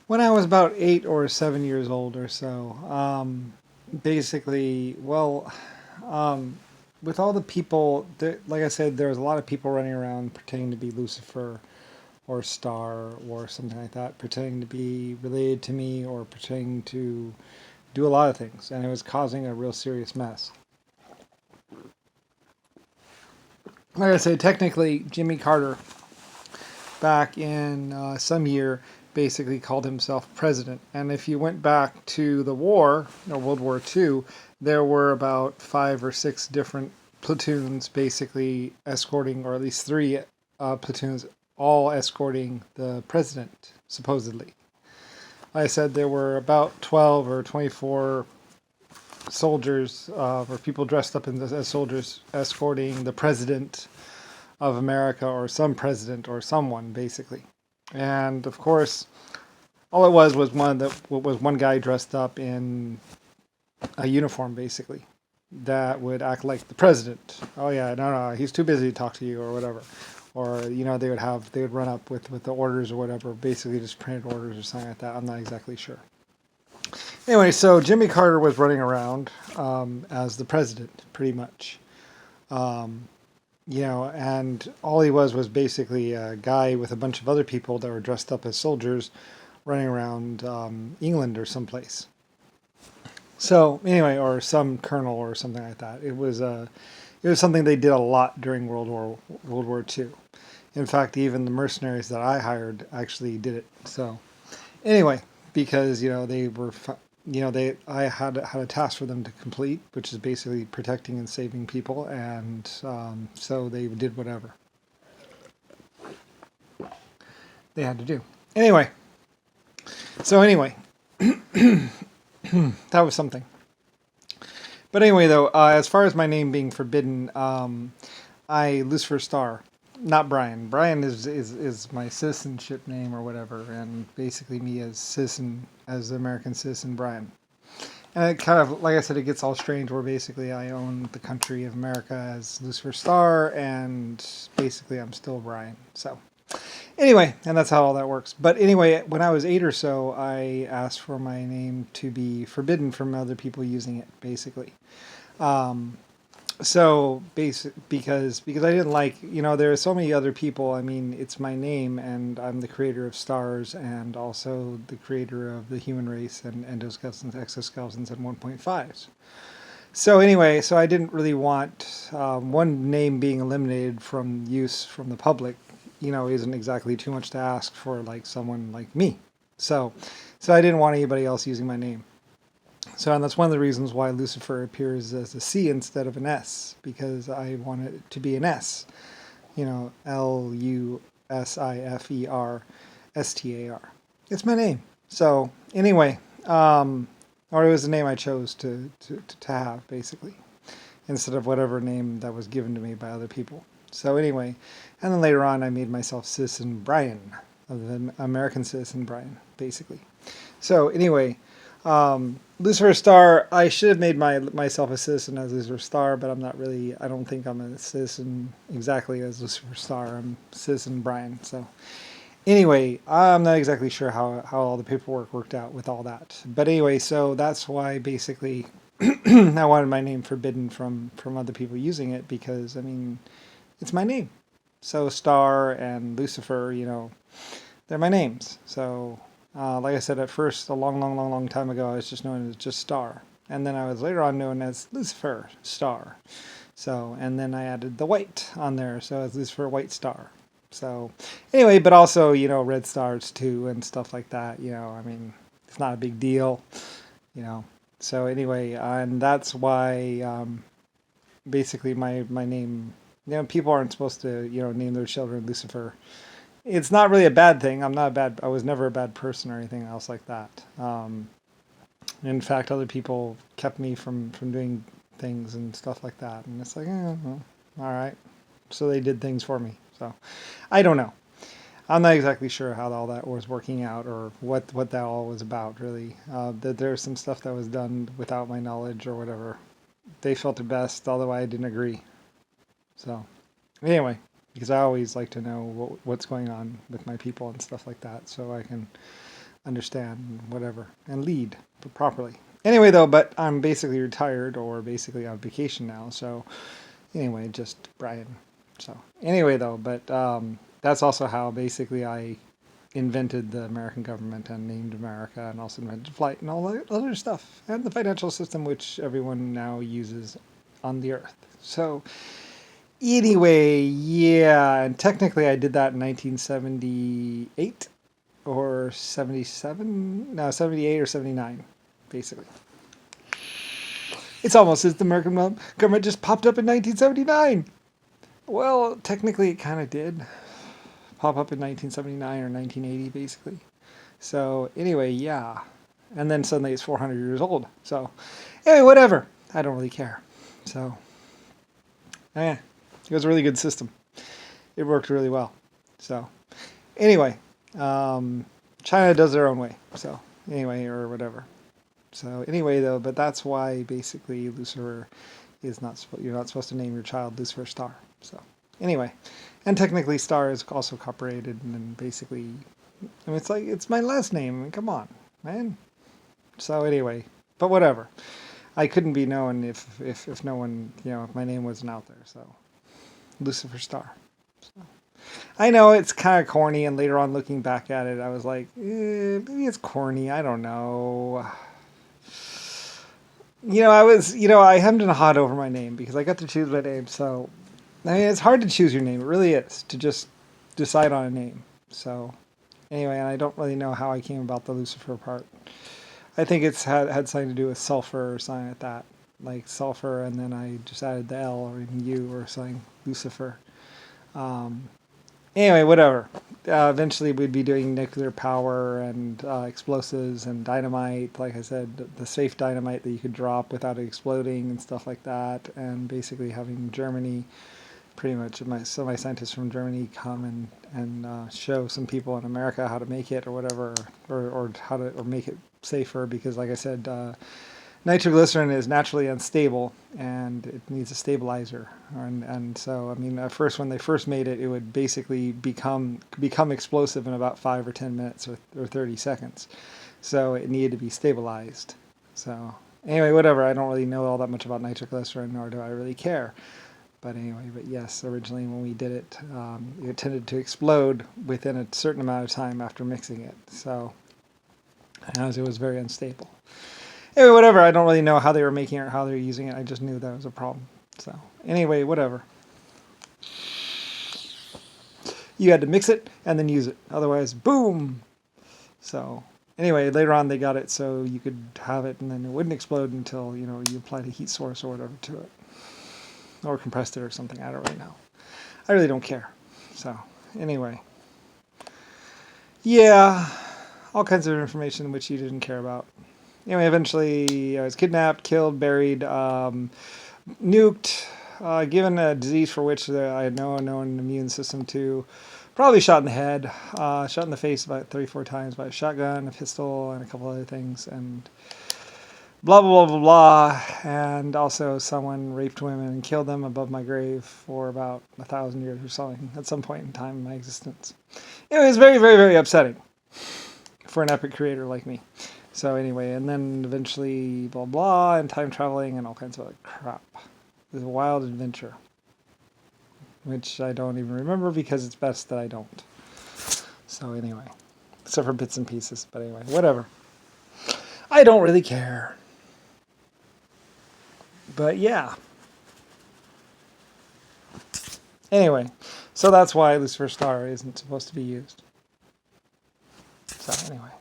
When I was about 8 or 7 years old or so, basically, um, with all the people, like I said, there was a lot of people running around pretending to be Lucifer or Star or something like that, pretending to be related to me or pretending to do a lot of things, and it was causing a real serious mess. Like I said, technically, Jimmy Carter back in some year basically called himself president. And if you went back to the war, or World War II, there were about 5 or 6 different platoons basically escorting, or at least 3 platoons, all escorting the president, supposedly. Like I said, there were about 12 or 24 soldiers, or people dressed up as soldiers, escorting the president of America, or some president or someone, basically. And of course, all it was one guy dressed up in a uniform, basically, that would act like the president. Oh yeah, no, he's too busy to talk to you, or whatever. Or they would run up with the orders or whatever, basically just printed orders or something like that. I'm not exactly sure. Anyway, so Jimmy Carter was running around as the president, pretty much. Um, and all he was basically a guy with a bunch of other people that were dressed up as soldiers running around England or someplace. So anyway, or some colonel or something like that. It was something they did a lot during World War II. In fact, even the mercenaries that I hired actually did it. So anyway, because they were, I had a task for them to complete, which is basically protecting and saving people, and so they did whatever they had to do. Anyway, that was something. But anyway, though, as far as my name being forbidden, I Lucifer Star, not Brian. Brian is my citizenship name or whatever, and basically me as American citizen Brian. And it kind of, like I said, it gets all strange where basically I own the country of America as Lucifer Star, and basically I'm still Brian. So anyway, and that's how all that works. But anyway, when I was 8 or so, I asked for my name to be forbidden from other people using it, basically. Um, because I didn't like, there are so many other people. I mean, it's my name, and I'm the creator of stars, and also the creator of the human race and endoskeletons, exoskeletons, and 1.5s. So anyway, so I didn't really want one name being eliminated from use from the public. Isn't exactly too much to ask for like someone like me. So, so I didn't want anybody else using my name. So, and that's one of the reasons why Lucifer appears as a C instead of an S, because I want it to be an S. Lusifer Star. It's my name. So, anyway, or it was the name I chose to have, basically, instead of whatever name that was given to me by other people. So, anyway, and then later on, I made myself Citizen Brian, the American Citizen Brian, basically. So, anyway, Lucifer Star. I should have made myself a citizen as Lucifer Star, but I'm not really. I don't think I'm a citizen exactly as Lucifer Star. I'm Citizen Brian. So anyway, I'm not exactly sure how all the paperwork worked out with all that. But anyway, so that's why basically I wanted my name forbidden from other people using it, because I mean it's my name. So Star and Lucifer, they're my names. So like I said, at first, a long, long, long, long time ago, I was just known as just Star. And then I was later on known as Lucifer Star. So, and then I added the white on there, so it's Lucifer White Star. So, anyway, but also, red stars too and stuff like that. I mean, it's not a big deal, you know. So, anyway, and that's why basically my name, people aren't supposed to, name their children Lucifer. It's not really a bad thing. I was never a bad person or anything else like that. In fact, other people kept me from doing things and stuff like that. And it's like, well, all right. So they did things for me. So I don't know. I'm not exactly sure how all that was working out, or what that all was about, really. That there's some stuff that was done without my knowledge or whatever. They felt it best, although I didn't agree. So anyway, because I always like to know what's going on with my people and stuff like that, so I can understand whatever and lead properly. Anyway, though, but I'm basically retired or basically on vacation now. So anyway, just Brian. So anyway, though, but that's also how basically I invented the American government and named America and also invented flight and all that other stuff and the financial system which everyone now uses on the earth. So anyway, yeah, and technically I did that in 1978 or 77, no, 78 or 79, basically. It's almost as the American government just popped up in 1979. Well, technically it kind of did pop up in 1979 or 1980, basically. So anyway, yeah. And then suddenly it's 400 years old. So anyway, whatever. I don't really care. So, it was a really good system. It worked really well. So anyway, China does their own way. So anyway, or whatever. So anyway, though, but that's why basically Lucifer is not, you're not supposed to name your child Lusifer Star. So anyway, and technically Star is also copyrighted and basically, I mean, it's like, it's my last name. I mean, come on, man. So anyway, but whatever. I couldn't be known if no one, if my name wasn't out there. So Lusifer Star. So. I know it's kind of corny, and later on looking back at it, I was like, maybe it's corny. I don't know. I hemmed and hawed over my name because I got to choose my name. So, I mean, it's hard to choose your name. It really is, to just decide on a name. So, anyway, and I don't really know how I came about the Lucifer part. I think it's had something to do with sulfur or something like that. Like sulfur, and then I just added the L or even U or something, Lucifer. Anyway, whatever. Eventually we'd be doing nuclear power and explosives and dynamite, like I said, the safe dynamite that you could drop without it exploding and stuff like that, and basically having Germany, pretty much some of my scientists from Germany come and show some people in America how to make it or whatever, or how to or make it safer, because like I said, nitroglycerin is naturally unstable and it needs a stabilizer, and so I mean, at first when they first made it, it would basically become explosive in about 5 or 10 minutes or 30 seconds, so it needed to be stabilized. So anyway, whatever, I don't really know all that much about nitroglycerin, nor do I really care. But anyway, but yes, originally when we did it, it tended to explode within a certain amount of time after mixing it, so as it was very unstable. Anyway, whatever, I don't really know how they were making it or how they were using it. I just knew that was a problem. So anyway, whatever. You had to mix it and then use it. Otherwise, boom! So anyway, later on they got it so you could have it and then it wouldn't explode until, you applied a heat source or whatever to it. Or compressed it or something. I don't really know. I really don't care. So anyway. Yeah. All kinds of information which you didn't care about. Anyway, eventually I was kidnapped, killed, buried, nuked, given a disease for which I had no known immune system to, probably shot in the head, shot in the face about 34 times by a shotgun, a pistol, and a couple other things, and blah, blah, blah, blah, blah. And also someone raped women and killed them above my grave for about 1,000 years or something at some point in time in my existence. It was very, very, very upsetting for an epic creator like me. So anyway, and then eventually blah, blah, and time traveling and all kinds of other crap. It was a wild adventure, which I don't even remember because it's best that I don't. So anyway, except for bits and pieces, but anyway, whatever. I don't really care. But yeah. Anyway, so that's why Lucifer Star isn't supposed to be used. So anyway.